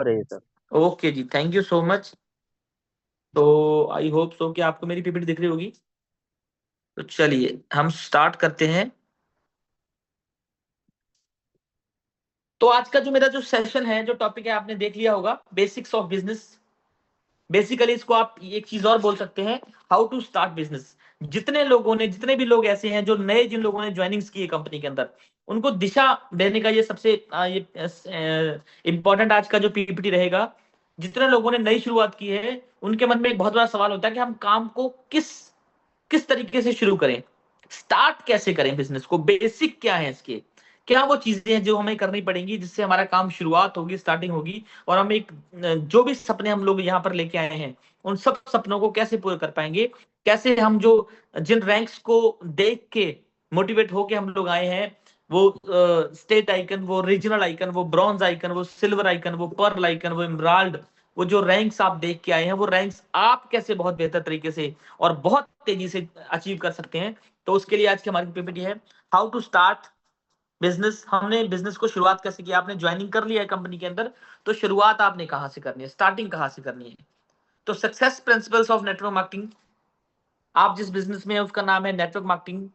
रही sir. Okay ji, thank you so much. तो I hope so कि आपको मेरी पीपीटी दिख रही होगी। तो चलिए हम स्टार्ट करते हैं। तो आज का जो मेरा जो सेशन है, जो टॉपिक है, आपने देख लिया होगा, बेसिक्स ऑफ बिजनेस। बेसिकली इसको आप एक चीज और बोल सकते हैं, हाउ टू स्टार्ट बिजनेस। जितने भी लोग ऐसे हैं जो नए, जिन लोगों ने ज्वाइनिंग्स की है कंपनी के अंदर, उनको दिशा देने का ये सबसे ये इंपॉर्टेंट आज का जो पीपीटी रहेगा। जितने लोगों ने नई शुरुआत की है, उनके मन में एक बहुत बड़ा सवाल होता है कि हम काम को किस किस तरीके से शुरू करें, स्टार्ट कैसे करें बिजनेस को, बेसिक क्या है इसके, क्या वो चीजें हैं जो हमें करनी पड़ेंगी जिससे हमारा काम शुरुआत होगी, स्टार्टिंग होगी, और हम एक जो भी सपने हम लोग यहाँ पर लेके आए हैं, उन सब सपनों को कैसे पूरे कर पाएंगे। कैसे हम जो जिन रैंक्स को देख के मोटिवेट होके हम लोग आए हैं, वो स्टेट आइकन, वो रीजनल आइकन, वो ब्रॉन्ज आइकन, वो सिल्वर आइकन, वो पर्ल आइकन, वो इमराल्ड, वो जो रैंक्स आप देख के आए हैं, वो रैंक्स आप कैसे बहुत बेहतर तरीके से और बहुत तेजी से अचीव कर सकते हैं। तो उसके लिए आज की हमारी पीपीटी है, हाउ टू स्टार्ट बिजनेस। हमने बिजनेस को शुरुआत कैसे किया, आपने ज्वाइनिंग कर लिया है कंपनी के अंदर, तो शुरुआत आपने कहां से करनी है, स्टार्टिंग कहां से करनी है। तो success principles of network marketing. आप जिस बिजनेस में है उसका नाम है नेटवर्क मार्केटिंग।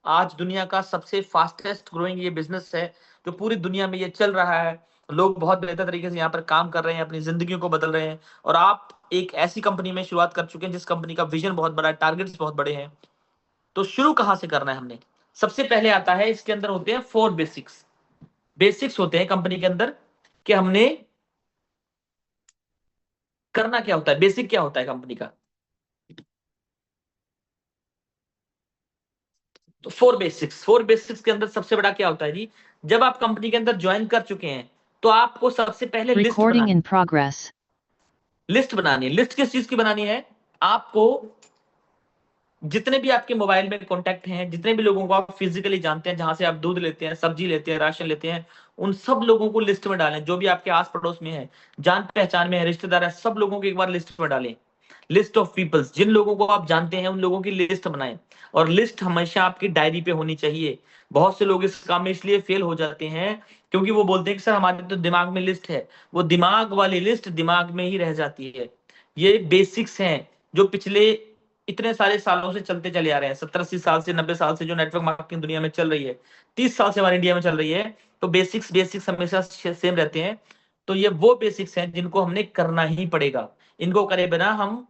आज दुनिया का सबसे फास्टेस्ट ग्रोइंग ये बिजनेस है, जो पूरी दुनिया में ये चल रहा है। लोग बहुत बेहतर तरीके से यहाँ पर काम कर रहे हैं, अपनी जिंदगियों को बदल रहे हैं, और आप एक ऐसी कंपनी में शुरुआत कर चुके हैं जिस कंपनी का विजन बहुत बड़ा है, टारगेट्स बहुत बड़े हैं। तो शुरू कहां से करना है हमने, सबसे पहले आता है, इसके अंदर होते हैं 4 बेसिक्स। बेसिक्स होते हैं कंपनी के अंदर कि हमने करना क्या होता है, बेसिक क्या होता है कंपनी का। तो 4 बेसिक्स के अंदर सबसे बड़ा क्या होता है जी, जब आप कंपनी के अंदर ज्वाइन कर चुके हैं, तो आपको सबसे पहले लिस्ट Recording बनानी, in progress. लिस्ट बनानी है। लिस्ट किस चीज की बनानी है, आपको जितने भी आपके मोबाइल में कॉन्टैक्ट हैं, जितने भी लोगों को आप फिजिकली जानते हैं, जहां से आप दूध लेते हैं, सब्जी लेते हैं, राशन लेते हैं, उन सब लोगों को लिस्ट में डालें। जो भी आपके आस पड़ोस में है, जान पहचान में है, रिश्तेदार है, सब लोगों को एक बार लिस्ट में डालें। लिस्ट ऑफ पीपल्स, जिन लोगों को आप जानते हैं उन लोगों की लिस्ट बनाएं। और लिस्ट हमेशा आपकी डायरी पे होनी चाहिए। बहुत से लोग इस काम में इसलिए फेल हो जाते हैं क्योंकि वो बोलते हैं कि सर हमारे तो दिमाग में लिस्ट है। वो दिमाग वाली लिस्ट दिमाग में ही रह जाती है। ये बेसिक्स हैं जो पिछले इतने सारे सालों से चलते चले आ रहे हैं, 70-80 साल से, 90 साल से जो नेटवर्क मार्केटिंग दुनिया में चल रही है, 30 साल से हमारे इंडिया में चल रही है। तो बेसिक्स बेसिक्स हमेशा सेम रहते हैं। तो ये वो बेसिक्स हैं जिनको हमने करना ही पड़ेगा। इनको करे बिना हम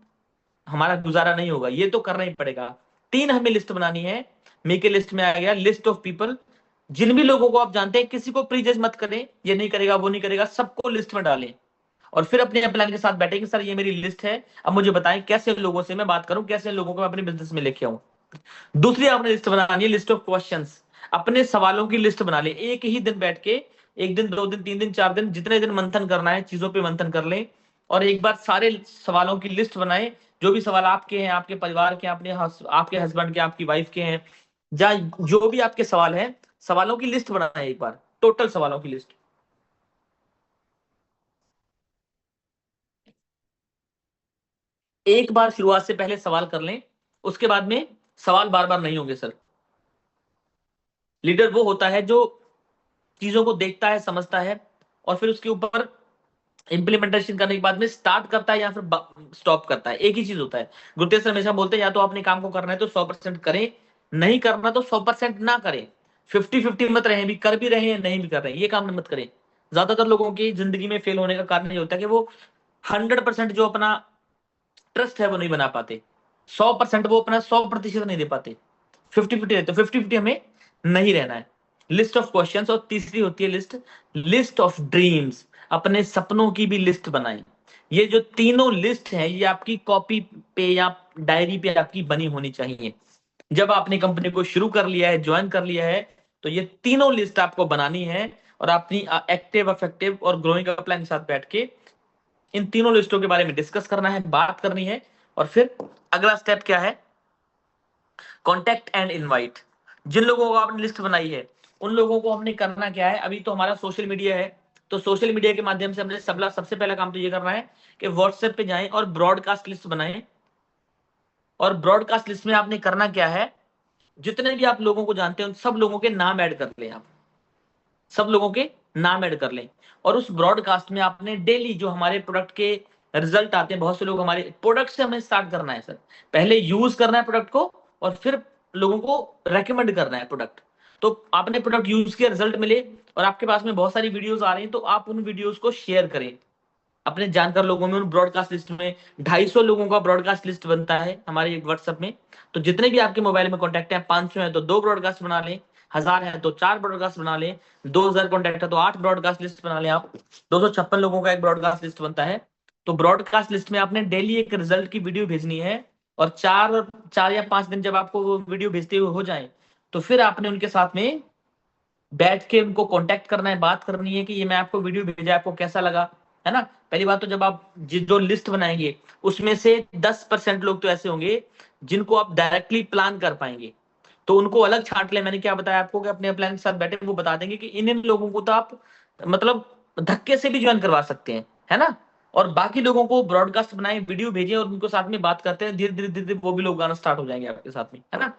हमारा गुजारा नहीं होगा, ये तो करना ही पड़ेगा। 3 हमें लिस्ट बनानी है। मेके लिस्ट में आ गया लिस्ट ऑफ पीपल। जिन भी लोगों को आप जानते हैं, किसी को प्रीजज मत करें, ये नहीं करेगा वो नहीं करेगा, सबको लिस्ट में डालें। और फिर अपने प्लान के साथ बैठे कि सर ये मेरी लिस्ट है, अब मुझे बताएं कैसे लोगों से मैं बात करूं, कैसे लोगों को मैं अपने बिजनेस में लेके आऊं। दूसरी आपने लिस्ट बनानी है, लिस्ट ऑफ क्वेश्चंस। अपने सवालों की लिस्ट बना ले, एक ही दिन बैठ के, 1 दिन 2 दिन 3 दिन 4 दिन, जितने दिन मंथन करना है, चीजों पे मंथन कर लें, और एक बार सारे सवालों की लिस्ट बनाए। जो भी सवाल आपके हैं, आपके परिवार के, आपके हस्बैंड के, आपकी वाइफ के हैं, या जो भी आपके सवाल हैं, सवालों की लिस्ट बनाए एक बार, टोटल सवालों की लिस्ट। एक बार शुरुआत से पहले सवाल कर लें, उसके बाद में सवाल बार बार नहीं होंगे सर। लीडर वो होता है जो चीजों को देखता है, समझता है, और फिर उसके ऊपर इंप्लीमेंटेशन करने के बाद में स्टार्ट करता है या फिर स्टॉप करता है। एक ही चीज होता है। गुरुतेज सर हमेशा बोलते हैं, या तो अपने काम को करना है तो 100% करें, नहीं करना तो 100% ना करें। 50-50 मत रहे, भी कर भी रहे हैं नहीं भी कर रहे हैं, ये काम मत करें। ज्यादातर लोगों की जिंदगी में फेल होने का कारण ये होता है कि वो 100% जो अपना ट्रस्ट है वो नहीं बना पाते। 100% वो अपना 100% नहीं दे पाते, 50-50 रहते। 50-50 हमें नहीं रहना है। List of questions. और तीसरी होती है लिस्ट, लिस्ट ऑफ ड्रीम्स। अपने सपनों की भी लिस्ट बनाएं। ये जो तीनों लिस्ट है, ये आपकी कॉपी पे या डायरी पे आपकी बनी होनी चाहिए। जब आपने कंपनी को शुरू कर लिया है, ज्वाइन कर लिया है, तो ये तीनों लिस्ट आपको बनानी है, और अपनी एक्टिव, इफेक्टिव और ग्रोइंग प्लान के साथ बैठ के इन तीनों लिस्टों के बारे में डिस्कस करना है, बात करनी है। और फिर अगला स्टेप क्या है, कॉन्टेक्ट एंड इनवाइट। जिन लोगों को आपने लिस्ट बनाई है, उन लोगों को हमने करना क्या है, अभी तो हमारा सोशल मीडिया है, तो सोशल मीडिया के माध्यम से हमने सबसे पहला काम तो ये करना है कि व्हाट्सएप पे जाएं और ब्रॉडकास्ट लिस्ट बनाएं। और ब्रॉडकास्ट लिस्ट में आपने करना क्या है, जितने भी आप लोगों को जानते हैं उन सब लोगों के नाम ऐड कर लें आप। सब लोगों के नाम ऐड कर लें, और उस ब्रॉडकास्ट में आपने डेली जो हमारे प्रोडक्ट के रिजल्ट आते हैं, बहुत से लोग हमारे प्रोडक्ट से हमें स्टार्ट करना है सर, पहले यूज करना है प्रोडक्ट को और फिर लोगों को रेकमेंड करना है प्रोडक्ट। तो आपने प्रोडक्ट यूज किया, रिजल्ट मिले और आपके पास में बहुत सारी वीडियोस आ रही हैं, तो आप उन वीडियोस को शेयर करें अपने जानकार लोगों में। उन ब्रॉडकास्ट लिस्ट में 250 लोगों का ब्रॉडकास्ट लिस्ट बनता है हमारे व्हाट्सएप में, तो जितने भी आपके मोबाइल में कॉन्टैक्ट है, 500 है तो 2 ब्रॉडकास्ट बना लें, 1000 है तो 4 ब्रॉडकास्ट बना लें, 2000 कॉन्टैक्ट है तो 8 ब्रॉडकास्ट लिस्ट बना लें आप, 256 लोगों का एक ब्रॉडकास्ट लिस्ट बनता है। तो ब्रॉडकास्ट लिस्ट में आपने डेली एक रिजल्ट की वीडियो भेजनी है, और 4 या 5 दिन जब आपको वो वीडियो भेजते हुए हो जाए, तो फिर आपने उनके साथ में बैठ के उनको कांटेक्ट करना है, बात करनी है कि ये मैं आपको वीडियो भेजा, आपको कैसा लगा, है ना। पहली बात तो जब आप जो लिस्ट बनाएंगे उसमें से 10% लोग तो ऐसे होंगे जिनको आप डायरेक्टली प्लान कर पाएंगे, तो उनको अलग छांट ले। मैंने क्या बताया आपको कि अपने प्लान के साथ बैठे वो बता देंगे कि इन लोगों को तो आप मतलब धक्के से भी ज्वाइन करवा सकते हैं, है ना। और बाकी लोगों को ब्रॉडकास्ट बनाए, वीडियो भेजिए और उनको साथ में बात करते हैं, धीरे धीरे धीरे धीरे वो भी लोग गाना स्टार्ट हो जाएंगे आपके साथ में, है ना।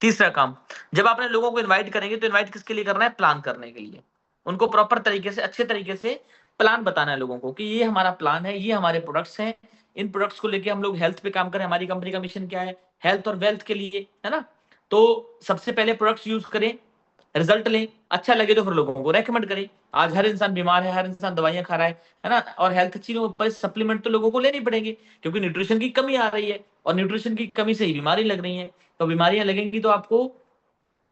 तीसरा काम, जब आपने लोगों को इनवाइट करेंगे तो इनवाइट किसके लिए करना है, प्लान करने के लिए। उनको प्रॉपर तरीके से, अच्छे तरीके से प्लान बताना है लोगों को कि ये हमारा प्लान है, ये हमारे प्रोडक्ट्स हैं, इन प्रोडक्ट्स को लेके हम लोग हेल्थ पे काम करें, हमारी कंपनी का मिशन क्या है, हेल्थ और वेल्थ के लिए, है ना। तो सबसे पहले प्रोडक्ट्स यूज करें, रिजल्ट लें, अच्छा लगे तो फिर लोगों को रेकमेंड करें। आज हर इंसान बीमार है, हर इंसान दवाइयां खा रहा है ना, और हेल्थ अच्छी नहीं हो पाई, सप्लीमेंट तो लोगों को लेनी पड़ेंगे क्योंकि न्यूट्रिशन की कमी आ रही है, और न्यूट्रिशन की कमी से ही बीमारी लग रही है। तो बीमारियां लगेंगी तो आपको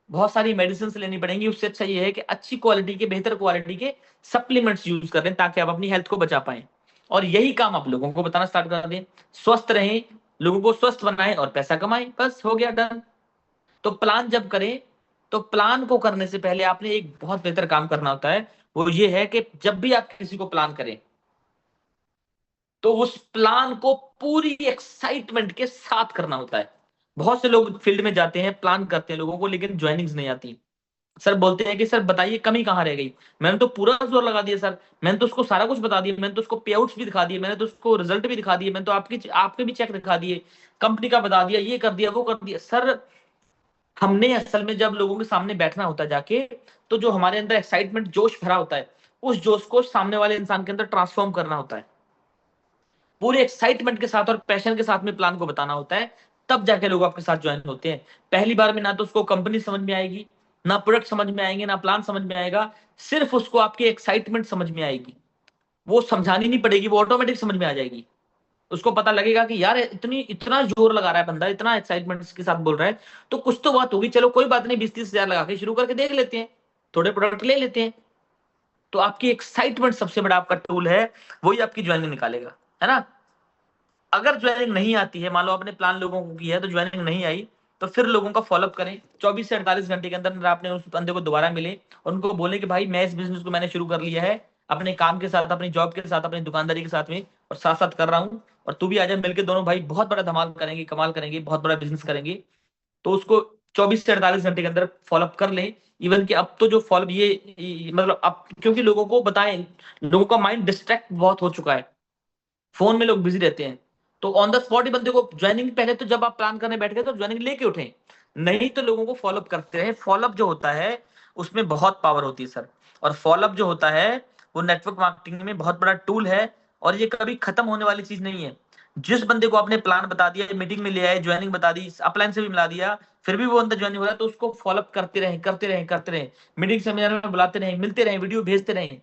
बहुत सारी मेडिसिन लेनी पड़ेंगी, उससे अच्छा ये है कि अच्छी क्वालिटी के, बेहतर क्वालिटी के सप्लीमेंट्स यूज करें ताकि आप अपनी हेल्थ को बचा पाएं। और यही काम आप लोगों को बताना स्टार्ट कर दें, स्वस्थ रहें, लोगों को स्वस्थ बनाएं और पैसा कमाएं, बस हो गया, डन। तो प्लान जब करें, तो प्लान को करने से पहले आपने एक बहुत बेहतर काम करना होता है, वो ये है कि जब भी आप किसी को प्लान करें तो उस प्लान को पूरी एक्साइटमेंट के साथ करना होता है। बहुत से लोग फील्ड में जाते हैं, प्लान करते हैं लोगों को, लेकिन ज्वाइनिंग्स नहीं आती। सर बोलते हैं कि सर बताइए कमी कहाँ रह गई, मैंने तो पूरा जोर लगा दिया सर, मैंने तो उसको सारा कुछ बता दिया, मैंने तो उसको पे आउट्स भी दिखा दिए, मैंने तो उसको रिजल्ट भी दिखा दिए, मैंने तो आपके भी चेक दिखा दिए, कंपनी का बता दिया, ये कर दिया, वो कर दिया। सर हमने असल में जब लोगों के सामने बैठना होता है जाके, तो जो हमारे अंदर एक्साइटमेंट, जोश भरा होता है, उस जोश को सामने वाले इंसान के अंदर ट्रांसफॉर्म करना होता है, पूरे एक्साइटमेंट के साथ और पैशन के साथ में प्लान को बताना होता है, तब जाके लोग आपके साथ ज्वाइन होते हैं। पहली बार में ना तो उसको कंपनी समझ में आएगी, ना प्रोडक्ट समझ में आएंगे, ना प्लान समझ में आएगा, सिर्फ उसको आपकी एक्साइटमेंट समझ में आएगी। वो समझानी नहीं पड़ेगी, वो ऑटोमेटिक समझ में आ जाएगी। उसको पता लगेगा कि यार इतना जोर लगा रहा है बंदा, इतना एक्साइटमेंट के साथ बोल रहा है, तो कुछ तो बात होगी, चलो कोई बात नहीं, 20-30 हजार लगा के शुरू करके देख लेते हैं, थोड़े प्रोडक्ट ले लेते हैं। तो आपकी एक्साइटमेंट सबसे बड़ा आपका टूल है, वही आपकी ज्वाइनिंग निकालेगा, है ना। अगर ज्वाइनिंग नहीं आती है, मान लो आपने प्लान लोगों को किया है तो ज्वाइनिंग नहीं आई, तो फिर लोगों का फॉलोअप करें, 24 से 48 घंटे के अंदर आपने उस बंदे को दोबारा मिले और उनको बोले कि भाई मैं इस बिजनेस को मैंने शुरू कर लिया है, अपने काम के साथ, अपनी जॉब के साथ, अपनी दुकानदारी के साथ में, और साथ साथ कर रहा हूँ, और तू भी आ जा, मिलकर दोनों भाई बहुत बड़ा धमाल करेंगे, कमाल करेंगे, बहुत बड़ा बिजनेस करेंगे। तो उसको 24 से 48 घंटे के अंदर फॉलोअप कर लें। इवन कि अब तो जो फॉलोअप मतलब अब क्योंकि लोगों को बताएं, लोगों का माइंड डिस्ट्रैक्ट बहुत हो चुका है, फोन में लोग बिजी रहते हैं, तो ऑन द स्पॉट ही बंदे को ज्वाइनिंग, पहले तो जब आप प्लान करने बैठ गए तो ज्वाइनिंग लेके उठे, नहीं तो लोगों को फॉलोअप करते रहे। फॉलोअप जो होता है उसमें बहुत पावर होती है सर, और फॉलोअप जो होता है वो नेटवर्क मार्केटिंग में बहुत बड़ा टूल है, और ये कभी खत्म होने वाली चीज नहीं है। जिस बंदे को आपने प्लान बता दिया, मीटिंग में ले आए, ज्वाइनिंग बता दी, अपलाइन से भी मिला दिया, फिर भी वो अंदर ज्वाइनिंग हो रहा है, तो उसको फॉलोअप करते रहे, करते रहे, करते रहे, मीटिंग सेमिनार में बुलाते रहे, मिलते रहे, वीडियो भेजते रहे।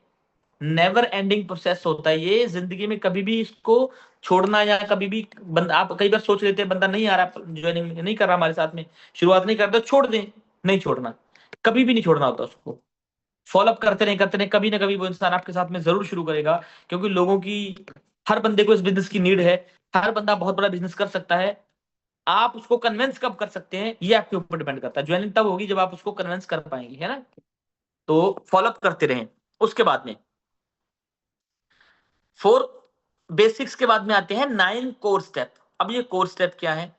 नेवर एंडिंग प्रोसेस होता है ये जिंदगी में, कभी भी इसको छोड़ना, या कभी भी बंदा, आप कई बार सोच लेते हैं बंदा नहीं आ रहा, ज्वाइनिंग नहीं कर रहा हमारे साथ में, शुरुआत नहीं करता, छोड़ दें, नहीं छोड़ना, कभी भी नहीं छोड़ना होता उसको, फॉलोअप करते रहे, कभी ना कभी वो इंसान आपके साथ में जरूर शुरू करेगा, क्योंकि लोगों की, हर बंदे को इस बिजनेस की नीड है, हर बंदा बहुत बड़ा बिजनेस कर सकता है। आप उसको कन्विंस कब कर सकते हैं, ये आपके ऊपर डिपेंड करता है। ज्वाइनिंग तब होगी जब आप उसको कन्विंस कर पाएंगे, है ना। तो फॉलोअप करते रहें। उसके बाद में 4 बेसिक्स के बाद में आते हैं 9 कोर स्टेप। अब ये कोर स्टेप क्या है,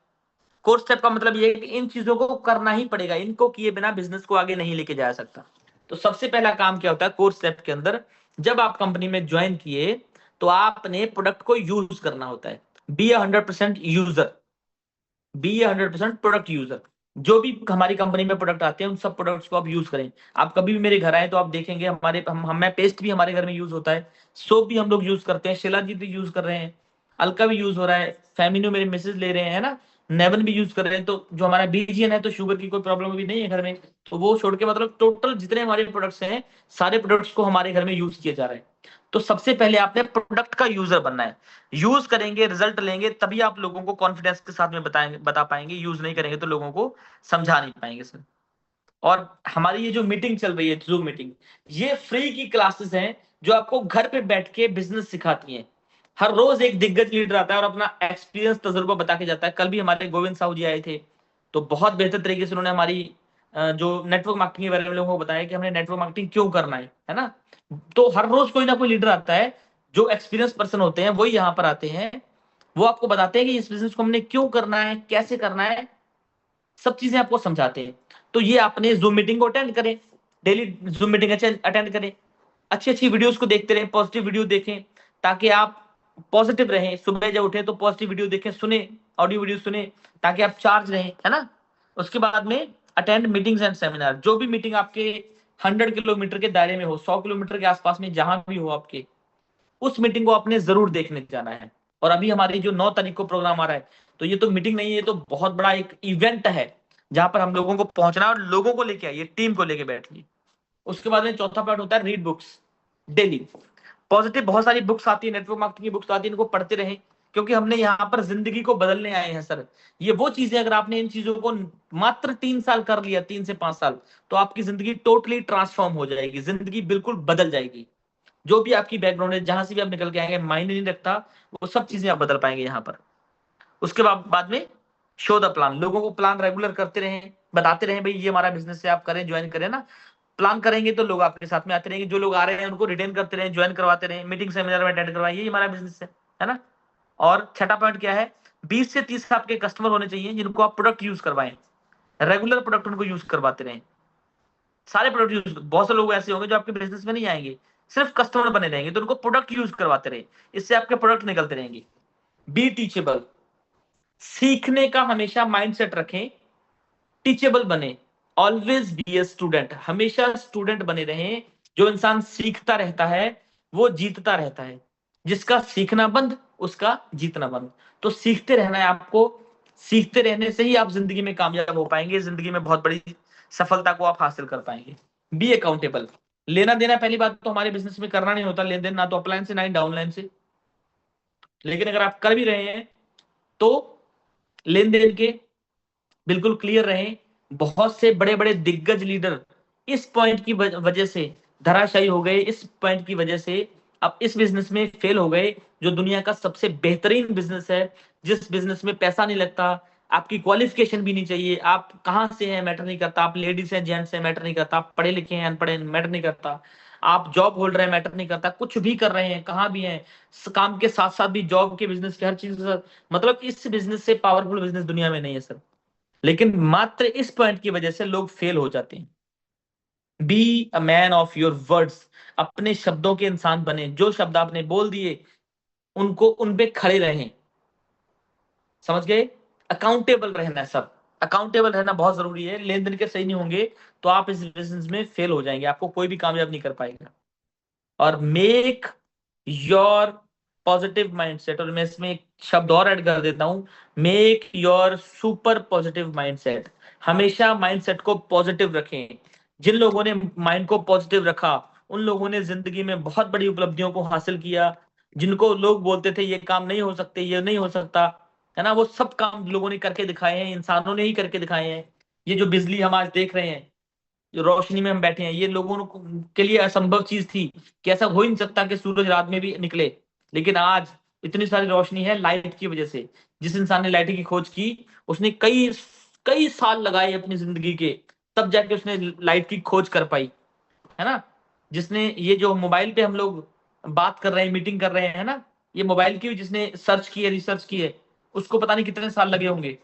कोर स्टेप का मतलब ये है कि इन चीजों को करना ही पड़ेगा, इनको किए बिना बिजनेस को आगे नहीं लेके जा सकता। तो सबसे पहला काम क्या होता है कोर स्टेप के अंदर, जब आप कंपनी में ज्वाइन किए तो आपने प्रोडक्ट को यूज करना होता है। Be 100% user, be 100% product user. जो भी हमारी कंपनी में प्रोडक्ट आते हैं उन सब प्रोडक्ट्स को आप यूज करें। आप कभी भी मेरे घर आए तो आप देखेंगे हमारे मैं पेस्ट भी हमारे घर में यूज होता है, सोप भी हम लोग यूज करते हैं, शिलाजीत भी यूज कर रहे हैं, अलका भी यूज हो रहा है, फेमिनो मेरे मिसेज ले रहे हैं ना, नेवन भी यूज कर रहे हैं। तो जो हमारा बीजीएन है तो शुगर की कोई प्रॉब्लम भी नहीं है घर में, तो वो छोड़ के मतलब टोटल जितने हमारे प्रोडक्ट्स हैं सारे प्रोडक्ट्स को हमारे घर में यूज किया जा रहा है। तो सबसे पहले आपने प्रोडक्ट का यूजर बनना है, यूज करेंगे रिजल्ट लेंगे तभी आप लोगों को कॉन्फिडेंस के साथ में बता पाएंगे, यूज नहीं करेंगे तो लोगों को समझा नहीं पाएंगे सर। और हमारी ये जो मीटिंग चल रही है जूम मीटिंग, ये फ्री की क्लासेस हैं जो आपको घर पे बैठ के बिजनेस सिखाती हैं। हर रोज एक दिग्गज लीडर आता है और अपना एक्सपीरियंस तजुर्बा बता के जाता है। कल भी हमारे गोविंद साहू जी आए थे, तो बहुत बेहतर तरीके से उन्होंने हमारी जो नेटवर्क मार्केटिंग के बारे में लोगों को बताया कि हमने नेटवर्क मार्केटिंग क्यों करना है ना। तो हर रोज कोई ना कोई लीडर आता है, जो एक्सपीरियंस पर्सन होते हैं वही यहाँ पर आते हैं, वो आपको बताते हैं कि इस बिजनेस को हमने क्यों करना है, कैसे करना है, सब चीजें आपको समझाते हैं। तो ये आपने जूम मीटिंग को अटेंड करें, डेली जूम मीटिंग अटेंड करें, अच्छी अच्छी वीडियोस को देखते रहें, पॉजिटिव वीडियो देखें ताकि आप पॉजिटिव रहें। सुबह जब उठे तो पॉजिटिव वीडियो देखें, सुने, ऑडियो वीडियो सुने ताकि आप चार्ज रहें, है ना। उसके बाद में अटेंड मीटिंग्स एंड सेमिनार, जो भी मीटिंग आपके 100 किलोमीटर के दायरे में हो, 100 किलोमीटर के आसपास में जहां भी हो आपके, उस मीटिंग को आपने जरूर देखने जाना है। और अभी हमारी जो 9 तारीख को प्रोग्राम आ रहा है, तो ये तो मीटिंग नहीं है, ये तो बहुत बड़ा एक इवेंट है जहां पर हम लोगों को पहुंचना है और लोगों को लेके आइए, टीम को लेके बैठिए। उसके बाद में चौथा पार्ट होता है रीड बुक्स डेली। पॉजिटिव बहुत सारी बुक्स आती है, नेटवर्क मार्केटिंग की बुक्स आती है, इनको पढ़ते रहें, क्योंकि हमने यहाँ पर जिंदगी को बदलने आए हैं सर। ये वो चीजें, अगर आपने इन चीजों को मात्र 3 साल कर लिया, 3 से 5 साल, तो आपकी जिंदगी टोटली ट्रांसफॉर्म हो जाएगी, जिंदगी बिल्कुल बदल जाएगी। जो भी आपकी बैकग्राउंड है, जहां से भी आप निकल के आएंगे, मायने नहीं रखता, वो सब चीजें आप बदल पाएंगे यहाँ पर। उसके बाद में शो द प्लान, लोगों को प्लान रेगुलर करते रहें, बताते रहें भाई ये हमारा बिजनेस है, आप करें, ज्वाइन करें ना। प्लान करेंगे तो लोग आपके साथ में आते रहेंगे, जो लोग आ रहे हैं उनको रिटेन करते रहें, ज्वाइन करवाते रहें, मीटिंग सेमिनार में अटेंड करवाइए, ये हमारा बिजनेस है ना। और छठा पॉइंट क्या है, 20 से 30 आपके कस्टमर होने चाहिए जिनको आप प्रोडक्ट यूज करवाएं, रेगुलर प्रोडक्ट उनको यूज करवाते रहें, सारे प्रोडक्ट यूज। बहुत से लोग ऐसे होंगे जो आपके बिजनेस में नहीं आएंगे, सिर्फ कस्टमर बने रहेंगे, तो उनको प्रोडक्ट यूज करवाते रहे, इससे आपके प्रोडक्ट निकलते रहेंगे। बी टीचेबल, सीखने का हमेशा माइंडसेट रखें, टीचेबल बने, ऑलवेज बी ए स्टूडेंट, हमेशा स्टूडेंट बने रहें। जो इंसान सीखता रहता है वो जीतता रहता है, जिसका सीखना बंद उसका जीतना बंद। तो सीखते रहना है आपको, सीखते रहने से ही आप जिंदगी में कामयाब हो पाएंगे, जिंदगी में बहुत बड़ी सफलता को आप हासिल कर पाएंगे। बी अकाउंटेबल, लेना देना पहली बात तो हमारे बिजनेस में करना नहीं होता, लेन देन ना तो अपलाइन से ना ही डाउनलाइन से, लेकिन अगर आप कर भी रहे हैं तो लेन देन के बिल्कुल क्लियर रहें। बहुत से बड़े बड़े दिग्गज लीडर इस पॉइंट की वजह से धराशायी हो गए, इस पॉइंट की वजह से अब इस बिजनेस में फेल हो गए, जो दुनिया का सबसे बेहतरीन बिजनेस है, जिस बिजनेस में पैसा नहीं लगता, आपकी क्वालिफिकेशन भी नहीं चाहिए, आप कहां से हैं मैटर नहीं करता, आप लेडीज हैं जेंट्स हैं मैटर नहीं करता, आप पढ़े लिखे हैं अनपढ़े हैं मैटर नहीं करता, आप जॉब होल्डर हैं मैटर नहीं करता, कुछ भी कर रहे हैं कहां भी हैं, काम के साथ साथ भी जॉब के बिजनेस के हर चीज के साथ, मतलब इस बिजनेस से पावरफुल बिजनेस दुनिया में नहीं है सर। लेकिन मात्र इस पॉइंट की वजह से लोग फेल हो जाते हैं। Be a man of your words, अपने शब्दों के इंसान बने, जो शब्द आपने बोल दिए उनको उन पे खड़े रहें, समझ गए। अकाउंटेबल रहना है सब, अकाउंटेबल रहना बहुत जरूरी है। लेन देन के सही नहीं होंगे तो आप इस बिजनेस में फेल हो जाएंगे, आपको कोई भी कामयाब नहीं कर पाएगा। और मेक योर पॉजिटिव माइंडसेट, और मैं इसमें एक शब्द और ऐड कर देता हूं, make your super positive mindset. हमेशा माइंडसेट को पॉजिटिव रखें। जिन लोगों ने माइंड को पॉजिटिव रखा उन लोगों ने जिंदगी में बहुत बड़ी उपलब्धियों को हासिल किया। जिनको लोग बोलते थे ये काम नहीं हो सकते, ये नहीं हो सकता, है ना, वो सब काम लोगों ने करके दिखाए हैं, इंसानों ने ही करके दिखाए हैं। ये जो बिजली हम आज देख रहे हैं, जो रोशनी में हम बैठे हैं, ये लोगों के लिए असंभव चीज थी कि ऐसा हो ही नहीं सकता कि सूरज रात में भी निकले। लेकिन आज इतनी सारी रोशनी है लाइट की वजह से। जिस इंसान ने लाइट की खोज की उसने कई कई साल लगाए अपनी जिंदगी के, तब जाके उसने लाइट की खोज कर पाई, है ना। जिसने ये जो मोबाइल पे हम लोग बात कर रहे हैं, मीटिंग कर रहे हैं ना, ये मोबाइल की जिसने सर्च की है, रिसर्च की है, उसको पता नहीं कितने साल लगे होंगे।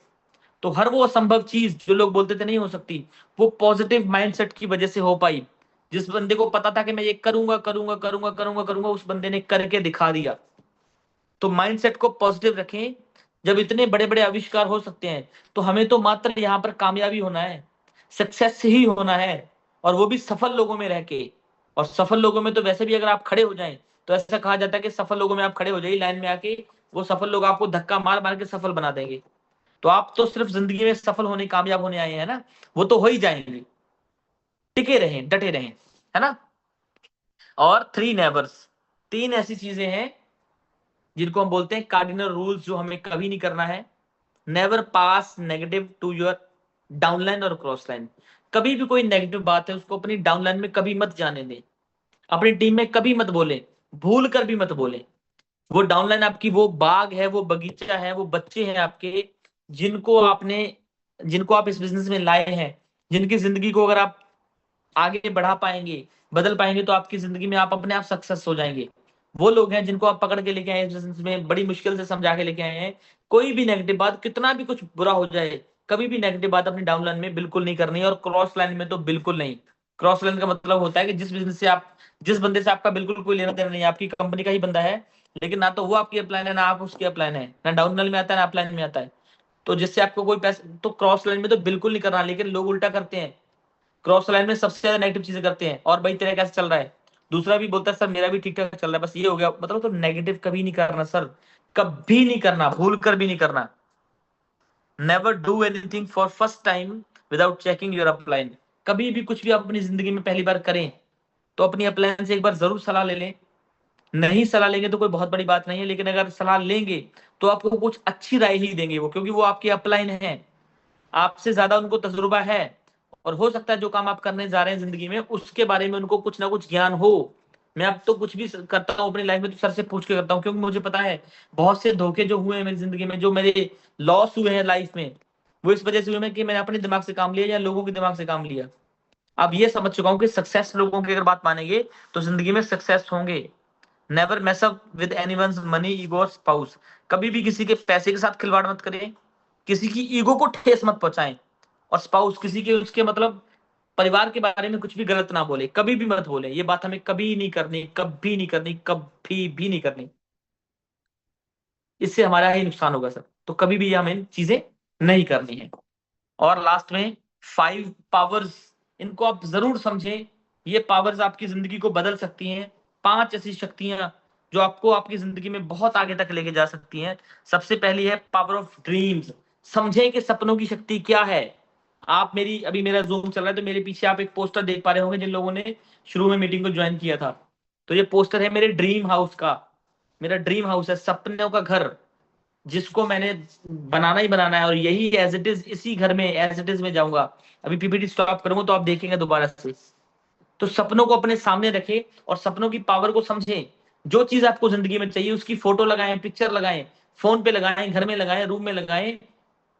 तो हर वो असंभव चीज जो लोग बोलते थे नहीं हो सकती, वो पॉजिटिव माइंडसेट की वजह से हो पाई। जिस बंदे को पता था कि मैं ये करूंगा करूंगा करूंगा करूंगा करूंगा, उस बंदे ने करके दिखा दिया। तो माइंडसेट को पॉजिटिव रखें, जब इतने बड़े बड़े आविष्कार हो सकते हैं तो हमें तो मात्र यहाँ पर कामयाबी होना है, सक्सेस ही होना है, और वो भी सफल लोगों में रह के। और सफल लोगों में तो वैसे भी अगर आप खड़े हो जाएं तो ऐसा कहा जाता है कि सफल लोगों में आप खड़े हो जाइए लाइन में आके, वो सफल लोग आपको धक्का मार मार के सफल बना देंगे। तो आप तो सिर्फ जिंदगी में सफल होने कामयाब होने आए हैं ना, वो तो हो ही जाएंगे। टिके रहें, डटे रहें, है ना। और 3 नेवर्स, 3 ऐसी चीजें हैं जिनको हम बोलते हैं कार्डिनल रूल्स, जो हमें कभी नहीं करना है। Never pass negative to your downline और क्रॉस लाइन। कभी भी कोई नेगेटिव बात है उसको अपनी डाउनलाइन में कभी मत जाने दें, अपनी टीम में कभी मत बोले, भूल कर भी मत बोले। वो डाउनलाइन आपकी वो बाग है, वो बगीचा है, वो बच्चे हैं आपके, जिनको आपने, जिनको आप इस बिजनेस में लाए हैं, जिनकी जिंदगी को अगर आप आगे बढ़ा पाएंगे, बदल पाएंगे, तो आपकी जिंदगी में आप अपने आप सक्सेस हो जाएंगे। वो लोग हैं जिनको आप पकड़ के लेके आए इस बिजनेस में, बड़ी मुश्किल से समझा के लेके आए हैं। कोई भी नेगेटिव बात, कितना भी कुछ बुरा हो जाए, कभी भी नेगेटिव बात अपनी डाउन लाइन में बिल्कुल नहीं करनी है, और क्रॉस लाइन में तो बिल्कुल नहीं। क्रॉस लाइन का मतलब होता है कि जिस बिजनेस से आप, जिस बंदे से आपका बिल्कुल कोई लेना देना नहीं है, आपकी कंपनी का ही बंदा है, लेकिन ना तो वो आपकी अपलाइन है ना आप उसकी अपलाइन है, ना डाउन लाइन में आता है ना अपलाइन में आता है, तो जिससे आपको कोई पैसा, तो क्रॉस लाइन में तो बिल्कुल नहीं करना। लेकिन लोग उल्टा करते हैं, क्रॉस लाइन में सबसे ज्यादा नेगेटिव चीजें करते हैं, और भाई तेरा कैसे चल रहा है, दूसरा भी बोलता है सर मेरा भी ठीक ठाक चल रहा है, बस ये हो गया, मतलब तो नेगेटिव कभी नहीं करना सर, कभी नहीं करना, भूल कर भी नहीं करना। Never do anything for first time without checking your upline. कभी भी कुछ भी आप अपनी जिंदगी में पहली बार करें तो अपनी अपलाइन से एक बार जरूर सलाह ले लें। नहीं सलाह लेंगे तो कोई बहुत बड़ी बात नहीं है, लेकिन अगर सलाह लेंगे तो आपको कुछ अच्छी राय ही देंगे वो, क्योंकि वो आपकी अपलाइन है, आपसे ज्यादा उनको तजुर्बा है, और हो सकता है जो काम आप करने जा रहे हैं जिंदगी में उसके बारे में उनको कुछ ना कुछ ज्ञान हो। मैं अब तो कुछ भी करता हूँ अपनी लाइफ में तो सर से पूछ के करता हूँ, क्योंकि मुझे पता है बहुत से धोखे जो हुए हैं मेरी जिंदगी में, जो मेरे लॉस हुए हैं लाइफ में, वो इस वजह से हुए हैं कि मैंने अपने दिमाग से काम लिया या लोगों के दिमाग से काम लिया। अब ये समझ चुका हूँ कि सक्सेस लोगों की अगर बात मानेंगे तो जिंदगी में सक्सेस होंगे। Never mess up with anyone's money ego और स्पाउस। कभी भी किसी के पैसे के साथ खिलवाड़ मत करें, किसी की ईगो को ठेस मत पहुंचाएं, और स्पाउस किसी के, उसके मतलब परिवार के बारे में कुछ भी गलत ना बोले, कभी भी मत बोले। ये बात हमें कभी नहीं करनी, कभी नहीं करनी, कभी भी नहीं करनी, इससे हमारा ही नुकसान होगा सर। तो कभी भी हमें चीजें नहीं करनी है। और लास्ट में 5 पावर्स, इनको आप जरूर समझें। ये पावर्स आपकी जिंदगी को बदल सकती हैं। 5 ऐसी शक्तियां जो आपको आपकी जिंदगी में बहुत आगे तक लेके जा सकती हैं। सबसे पहली है पावर ऑफ ड्रीम्स। समझें कि सपनों की शक्ति क्या है। आप मेरी, अभी मेरा जूम चल रहा है तो मेरे पीछे आप एक पोस्टर देख पा रहे होंगे, जिन लोगों ने शुरू में मीटिंग को ज्वाइन किया था। तो ये पोस्टर है मेरे ड्रीम हाउस का। मेरा ड्रीम हाउस है, सपनों का घर, जिसको मैंने बनाना ही बनाना है, और यही एज इट इज, इसी घर में एज इट इज में जाऊंगा। अभी पीपीटी स्टॉप करूंगा तो आप देखेंगे दोबारा से। तो सपनों को अपने सामने रखें और सपनों की पावर को समझें। जो चीज आपको जिंदगी में चाहिए उसकी फोटो लगाएं, पिक्चर लगाएं, फोन पे लगाएं, घर में लगाएं, रूम में लगाएं।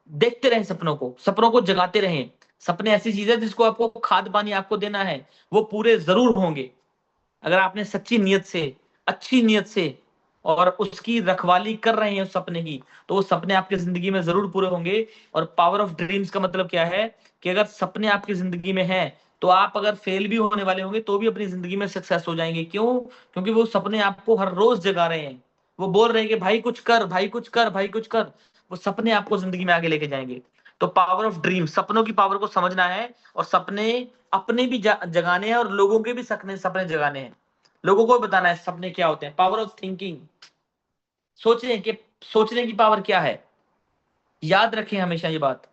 देखते रहें सपनों को, सपनों को जगाते रहें। सपने ऐसी चीज है जिसको आपको खाद पानी आपको देना है, वो पूरे जरूर होंगे अगर आपने सच्ची नीयत से, अच्छी नीयत से और उसकी रखवाली कर रहे हैं उस सपने की, तो वो सपने आपकी जिंदगी में जरूर पूरे होंगे। और पावर ऑफ ड्रीम्स का मतलब क्या है कि अगर सपने आपकी जिंदगी में हैं तो आप अगर फेल भी होने वाले होंगे तो भी अपनी जिंदगी में सक्सेस हो जाएंगे। क्यों? क्योंकि वो सपने आपको हर रोज जगा रहे हैं, वो बोल रहे हैं कि भाई कुछ कर, भाई कुछ कर, भाई कुछ कर। वो सपने आपको जिंदगी में आगे लेके जाएंगे। तो पावर ऑफ ड्रीम, सपनों की पावर को समझना है, और सपने अपने भी जगाने हैं और लोगों के भी सपने सपने जगाने हैं। लोगों को बताना है सपने क्या होते हैं। पावर ऑफ थिंकिंग, सोचने के, सोचने की पावर क्या है। याद रखें हमेशा ये बात,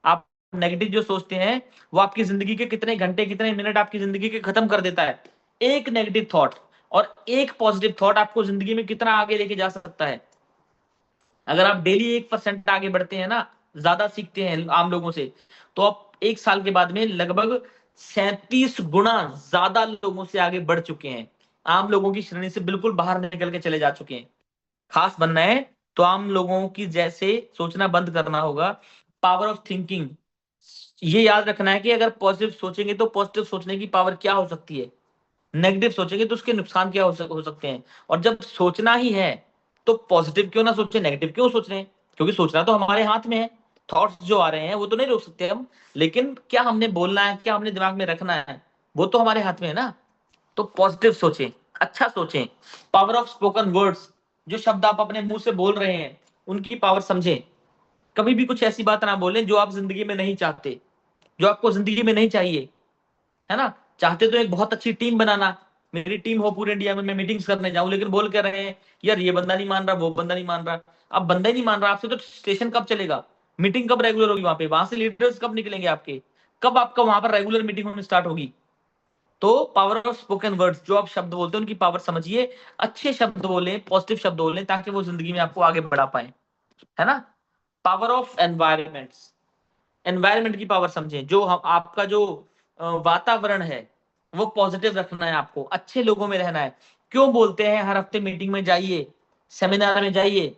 आप नेगेटिव जो सोचते हैं वो आपकी जिंदगी के कितने घंटे, कितने मिनट आपकी जिंदगी के खत्म कर देता है। एक नेगेटिव थॉट और एक पॉजिटिव थॉट आपको जिंदगी में कितना आगे लेके जा सकता है। अगर आप डेली 1% आगे बढ़ते हैं ना, ज्यादा सीखते हैं आम लोगों से, तो आप 1 साल के बाद में लगभग 37 गुना ज्यादा लोगों से आगे बढ़ चुके हैं। आम लोगों की श्रेणी से बिल्कुल बाहर निकल के चले जा चुके हैं। खास बनना है तो आम लोगों की जैसे सोचना बंद करना होगा। पावर ऑफ थिंकिंग, ये याद रखना है कि अगर पॉजिटिव सोचेंगे तो पॉजिटिव सोचने की पावर क्या हो सकती है, नेगेटिव सोचेंगे तो उसके नुकसान क्या हो सकते हैं। और जब सोचना ही है तो पॉजिटिव क्यों ना सोचे, नेगेटिव क्यों सोच रहे हैं? क्योंकि सोचना तो हमारे हाथ में है। थॉट्स जो आ रहे हैं वो तो नहीं रोक सकते हम, लेकिन क्या हमने बोलना है, क्या हमने दिमाग में रखना है, वो तो हमारे हाथ में है ना। तो पॉजिटिव सोचें, अच्छा सोचें। पावर ऑफ स्पोकन वर्ड्स, जो शब्द आप अपने मुंह से बोल रहे हैं उनकी पावर समझें। कभी भी कुछ ऐसी बात ना बोलें जो आप जिंदगी में नहीं चाहते, जो आपको जिंदगी में नहीं चाहिए, है ना। चाहते तो एक बहुत अच्छी टीम बनाना, मेरी टीम हो पूरे इंडिया में, मैं मीटिंग्स करने जाऊं, लेकिन बोल कर रहे हैं यार ये बंदा नहीं मान रहा, वो बंदा नहीं मान रहा। अब बंदा ही नहीं मान रहा आपसे, तो स्टेशन कब चलेगा, मीटिंग कब रेगुलर होगी वहां से लीडर्स कब निकलेंगे आपके, कब आपका वहां पर रेगुलर मीटिंग होनी स्टार्ट होगी। तो पावर ऑफ स्पोकन वर्ड्स, जो आप शब्द बोलते हैं उनकी पावर समझिए, अच्छे शब्द बोलें, पॉजिटिव शब्द बोलें, ताकि वो जिंदगी में आपको आगे बढ़ा पाए, है ना। पावर ऑफ एनवायरमेंट्स, एनवायरमेंट की पावर समझें। जो हम आपका जो वातावरण है वो पॉजिटिव रखना है, आपको अच्छे लोगों में रहना है। क्यों बोलते हैं हर हफ्ते मीटिंग में जाइए, सेमिनार में जाइए।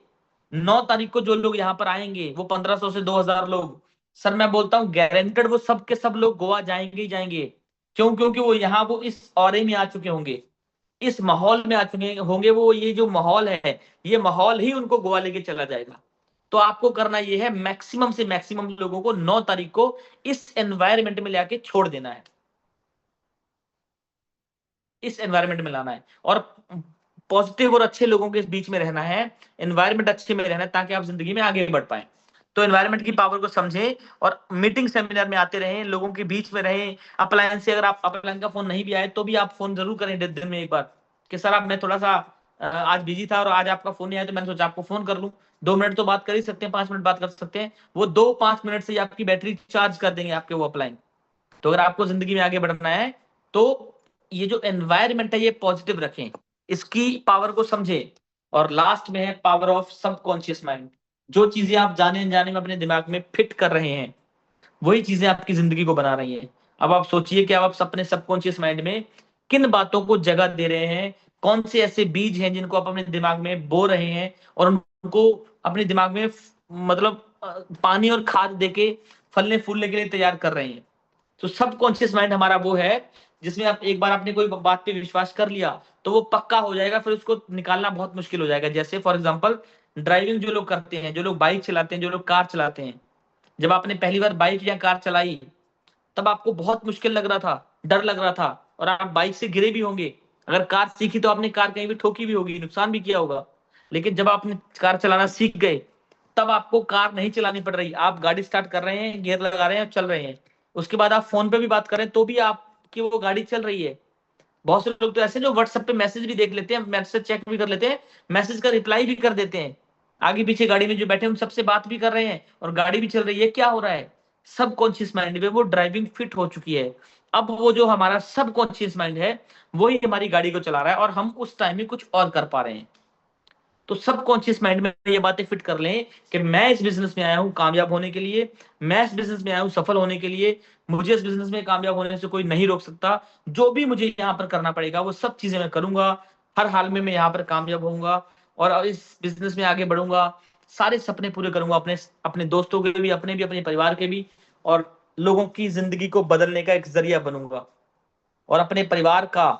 9 तारीख को जो लोग यहाँ पर आएंगे वो 1500 से 2000 लोग, सर मैं बोलता हूँ गारंटेड वो सब के सब लोग गोवा जाएंगे ही जाएंगे। क्यों? क्योंकि वो यहाँ वो इस ऑरे में आ चुके होंगे, इस माहौल में आ चुके होंगे वो। ये जो माहौल है, ये माहौल ही उनको गोवा लेके चला जाएगा। तो आपको करना ये है, मैक्सिमम से मैक्सिमम लोगों को 9 तारीख को इस एनवायरमेंट में लेके छोड़ देना है, इस एनवायरमेंट में लाना है, और पॉजिटिव और अच्छे लोगों के बीच में रहना है, एनवायरमेंट अच्छे में रहना है, ताकि आप जिंदगी में आगे बढ़ पाए। तो एनवायरमेंट की पावर को समझें और मीटिंग सेमिनार में आते रहें, लोगों के बीच में रहें। अपलायन से अगर आप अपलायन का फोन नहीं भी आए तो भी आप फोन जरूर करें दिन में एक बार, कि सर आप मैं थोड़ा सा आज बिजी था और आज आपका फोन नहीं आया, तो मैंने सोचा आपको फोन कर लूं। 2 मिनट तो बात कर ही सकते हैं, 5 मिनट बात कर सकते हैं, वो 2-5 मिनट से आपकी बैटरी चार्ज कर देंगे आपके वो अपलाइन। तो अगर आपको जिंदगी में आगे बढ़ना है तो ये जो एनवायरमेंट है ये पॉजिटिव रखें, इसकी पावर को समझें। और लास्ट में है पावर ऑफ सबकॉन्शियस माइंड। जो चीजें आप जाने अनजाने में अपने दिमाग में फिट कर रहे हैं, वही चीजें आपकी जिंदगी को बना रही हैं। अब आप सोचिए कि आप अपने सबकॉन्शियस माइंड में किन बातों को जगह दे रहे हैं, कौन से ऐसे बीज हैं जिनको आप अपने दिमाग में बो रहे हैं और उनको अपने दिमाग में मतलब पानी और खाद देके फलने फूलने के लिए तैयार कर रहे हैं। तो सबकॉन्शियस माइंड हमारा वो है जिसमें आप एक बार आपने कोई बात पे विश्वास कर लिया तो वो पक्का हो जाएगा, फिर उसको निकालना बहुत मुश्किल हो जाएगा। जैसे फॉर एग्जांपल ड्राइविंग जो लोग करते हैं, जो लोग बाइक चलाते हैं, जो लोग कार चलाते हैं, जब आपने पहली बार बाइक या कार चलाई तब आपको बहुत मुश्किल लग रहा था, डर लग रहा था, और आप बाइक से गिरे भी होंगे। अगर कार सीखी तो आपने कार कहीं भी ठोकी भी होगी, नुकसान भी किया होगा। लेकिन जब आपने कार चलाना सीख गए तब आपको कार नहीं चलानी पड़ रही, आप गाड़ी स्टार्ट कर रहे हैं, गियर लगा रहे हैं, चल रहे हैं। उसके बाद आप फोन पे भी बात कर रहे हैं तो भी आपकी वो गाड़ी चल रही है। बहुत से लोग तो ऐसे जो व्हाट्सएप पे मैसेज भी देख लेते हैं, मैसेज चेक भी कर लेते हैं, मैसेज का रिप्लाई भी कर देते हैं, आगे पीछे गाड़ी में जो बैठे हैं उन सबसे बात भी कर रहे हैं और गाड़ी भी चल रही है। क्या हो रहा है? सबकॉन्शियस माइंड में वो ड्राइविंग फिट हो चुकी है। अब वो जो हमारा सबकॉन्शियस माइंड है वही हमारी गाड़ी को चला रहा है और हम उस टाइम में कुछ और कर पा रहे हैं। तो सबकॉन्शियस माइंड में ये बातें फिट कर लें कि मैं इस बिजनेस में आया हूं कामयाब होने के लिए, मैं इस बिजनेस में आया हूं सफल होने के लिए, मुझे इस बिजनेस में कामयाब होने से कोई नहीं रोक सकता। जो भी मुझे यहाँ पर करना पड़ेगा वो सब चीजें मैं करूंगा, हर हाल में मैं यहाँ पर कामयाब होऊंगा और इस बिजनेस में आगे बढ़ूंगा। सारे सपने पूरे करूंगा, अपने अपने दोस्तों के भी, अपने भी, अपने परिवार के भी, और लोगों की जिंदगी को बदलने का एक जरिया बनूंगा। और अपने परिवार का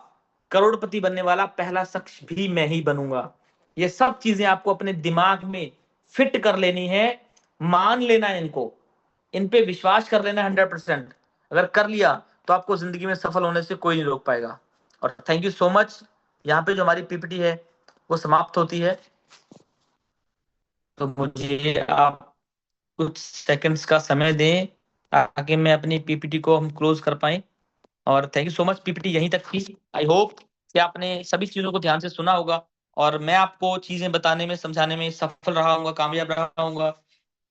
करोड़पति बनने वाला पहला शख्स भी मैं ही बनूंगा। ये सब चीजें आपको अपने दिमाग में फिट कर लेनी है, मान लेना है इनको, इन पे विश्वास कर लेना 100%। अगर कर लिया तो आपको जिंदगी में सफल होने से कोई नहीं रोक पाएगा। और थैंक यू सो मच। यहाँ पे जो हमारी पीपीटी है वो समाप्त होती है, तो मुझे आप कुछ सेकंड्स का समय दें ताकि मैं अपनी पीपीटी को हम क्लोज कर पाए। और thank you so much. PPT यहीं तक थी। आई होप कि आपने सभी चीजों को ध्यान से सुना होगा और मैं आपको चीजें बताने में, समझाने में सफल रहा हूँ, कामयाब रहा हूँ।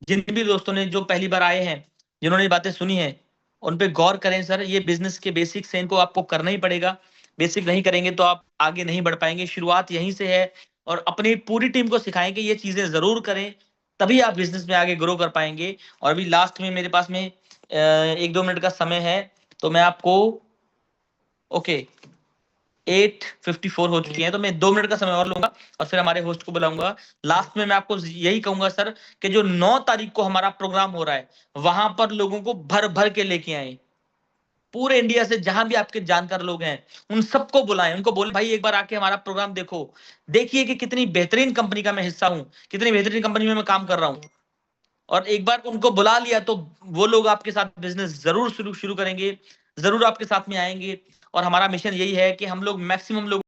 जिन भी दोस्तों ने जो पहली बार आए हैं, जिन्होंने ये बातें सुनी हैं, उन पे गौर करें। सर ये बिजनेस के बेसिक्स हैं, इनको आपको करना ही पड़ेगा। बेसिक नहीं करेंगे तो आप आगे नहीं बढ़ पाएंगे। शुरुआत यहीं से है और अपनी पूरी टीम को सिखाएं कि ये चीजें जरूर करें, तभी आप बिजनेस में आगे ग्रो कर पाएंगे। और अभी लास्ट में मेरे पास में 1-2 मिनट का समय है, तो मैं आपको ओके 8:54 हो चुकी है, तो मैं 2 मिनट का समय और लूंगा और फिर हमारे होस्ट को बुलाऊंगा। लास्ट में मैं आपको यही कहूंगा सर कि जो 9 तारीख को हमारा प्रोग्राम हो रहा है वहां पर लोगों को भर भर के लेके आए। पूरे इंडिया से जहां भी आपके जानकार लोग हैं उन सबको बुलाएं, उनको बोले भाई एक बार आके हमारा प्रोग्राम देखो, देखिए कि कितनी बेहतरीन कंपनी का मैं हिस्सा हूं, कितनी बेहतरीन कंपनी में मैं काम कर रहा हूं। और एक बार उनको बुला लिया तो वो लोग आपके साथ बिजनेस जरूर शुरू शुरू करेंगे, जरूर आपके साथ में आएंगे। और हमारा मिशन यही है कि हम लोग मैक्सिमम लोग